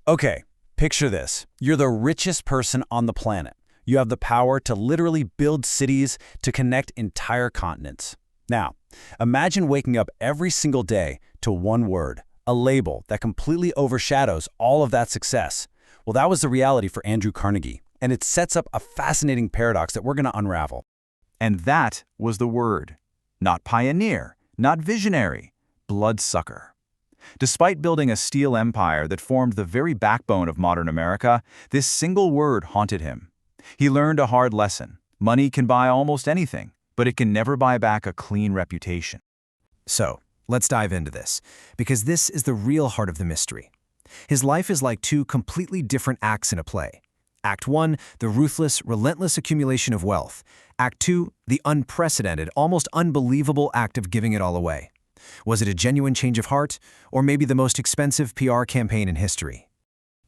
Okay, picture this. You're the richest person on the planet. You have the power to literally build cities, to connect entire continents. Now, imagine waking up every single day to one word, a label that completely overshadows all of that success. Well, that was the reality for Andrew Carnegie, and it sets up a fascinating paradox that we're going to unravel. And that was the word. Not pioneer, not visionary, bloodsucker. Despite building a steel empire that formed the very backbone of modern America, this single word haunted him. He learned a hard lesson. Money can buy almost anything, but it can never buy back a clean reputation. So, let's dive into this, because this is the real heart of the mystery. His life is like two completely different acts in a play. Act 1, the ruthless, relentless accumulation of wealth. Act 2, the unprecedented, almost unbelievable act of giving it all away. Was it a genuine change of heart, or maybe the most expensive PR campaign in history?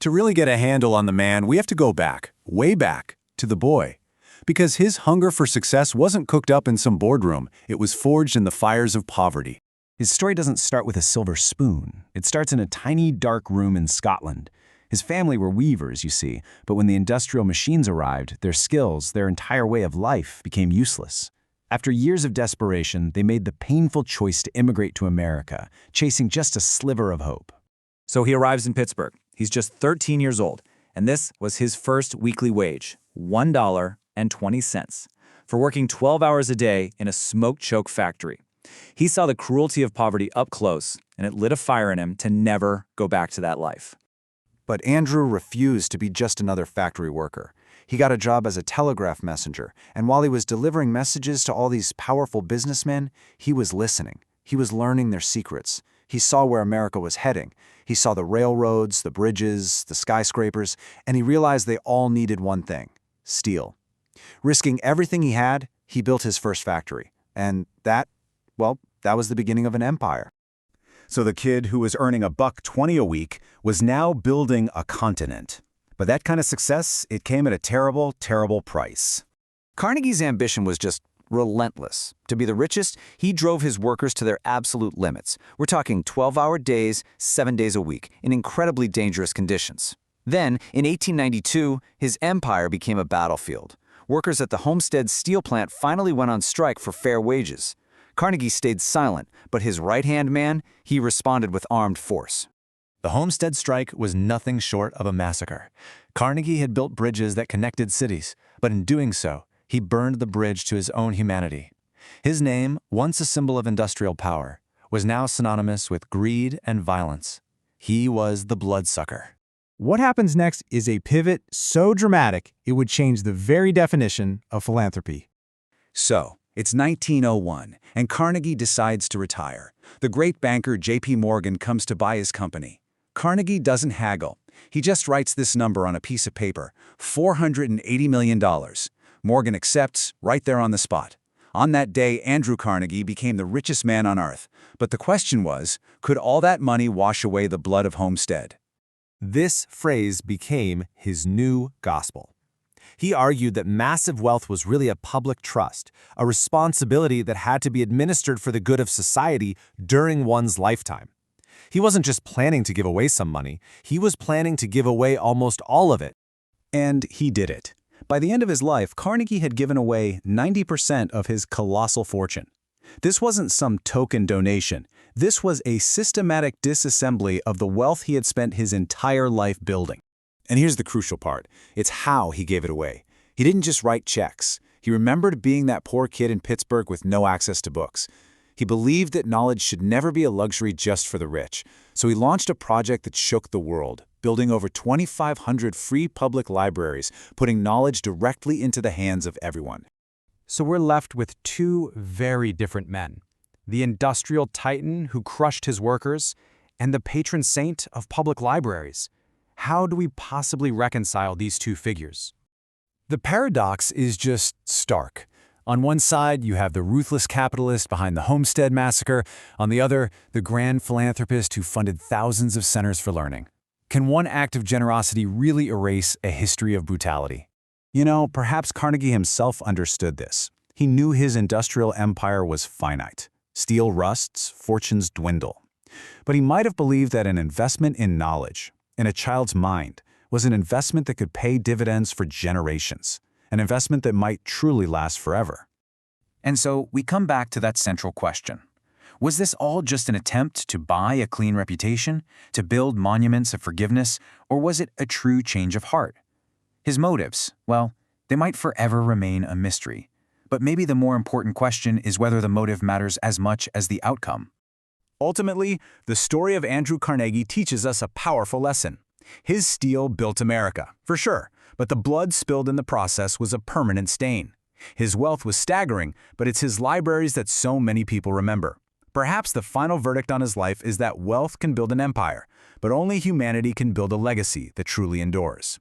To really get a handle on the man, we have to go back, way back, to the boy. Because his hunger for success wasn't cooked up in some boardroom, it was forged in the fires of poverty. His story doesn't start with a silver spoon. It starts in a tiny, dark room in Scotland. His family were weavers, you see, but when the industrial machines arrived, their skills, their entire way of life, became useless. After years of desperation, they made the painful choice to immigrate to America, chasing just a sliver of hope. So he arrives in Pittsburgh. He's just 13 years old, and this was his first weekly wage, $1.20, for working 12 hours a day in a smoke choke factory. He saw the cruelty of poverty up close, and it lit a fire in him to never go back to that life. But Andrew refused to be just another factory worker. He got a job as a telegraph messenger, and while he was delivering messages to all these powerful businessmen, he was listening. He was learning their secrets. He saw where America was heading. He saw the railroads, the bridges, the skyscrapers, and he realized they all needed one thing: steel. Risking everything he had, he built his first factory. And that was the beginning of an empire. So the kid who was earning $1.20 a week was now building a continent. But that kind of success, it came at a terrible, terrible price. Carnegie's ambition was just relentless. To be the richest, he drove his workers to their absolute limits. We're talking 12-hour days, 7 days a week, in incredibly dangerous conditions. Then, in 1892, his empire became a battlefield. Workers at the Homestead steel plant finally went on strike for fair wages. Carnegie stayed silent, but his right-hand man, he responded with armed force. The Homestead Strike was nothing short of a massacre. Carnegie had built bridges that connected cities, but in doing so, he burned the bridge to his own humanity. His name, once a symbol of industrial power, was now synonymous with greed and violence. He was the bloodsucker. What happens next is a pivot so dramatic it would change the very definition of philanthropy. So, it's 1901, and Carnegie decides to retire. The great banker J.P. Morgan comes to buy his company. Carnegie doesn't haggle. He just writes this number on a piece of paper: $480 million. Morgan accepts right there on the spot. On that day, Andrew Carnegie became the richest man on earth. But the question was, could all that money wash away the blood of Homestead? This phrase became his new gospel. He argued that massive wealth was really a public trust, a responsibility that had to be administered for the good of society during one's lifetime. He wasn't just planning to give away some money, he was planning to give away almost all of it. And he did it. By the end of his life, Carnegie had given away 90% of his colossal fortune. This wasn't some token donation. This was a systematic disassembly of the wealth he had spent his entire life building. And here's the crucial part. It's how he gave it away. He didn't just write checks. He remembered being that poor kid in Pittsburgh with no access to books. He believed that knowledge should never be a luxury just for the rich. So he launched a project that shook the world, building over 2,500 free public libraries, putting knowledge directly into the hands of everyone. So we're left with two very different men: the industrial titan who crushed his workers, and the patron saint of public libraries. How do we possibly reconcile these two figures? The paradox is just stark. On one side, you have the ruthless capitalist behind the Homestead Massacre. On the other, the grand philanthropist who funded thousands of centers for learning. Can one act of generosity really erase a history of brutality? You know, perhaps Carnegie himself understood this. He knew his industrial empire was finite. Steel rusts, fortunes dwindle. But he might have believed that an investment in knowledge, in a child's mind was an investment that could pay dividends for generations, an investment that might truly last forever. And so we come back to that central question. Was this all just an attempt to buy a clean reputation, to build monuments of forgiveness, or was it a true change of heart? His motives, well, they might forever remain a mystery. But maybe the more important question is whether the motive matters as much as the outcome. Ultimately, the story of Andrew Carnegie teaches us a powerful lesson. His steel built America, for sure, but the blood spilled in the process was a permanent stain. His wealth was staggering, but it's his libraries that so many people remember. Perhaps the final verdict on his life is that wealth can build an empire, but only humanity can build a legacy that truly endures.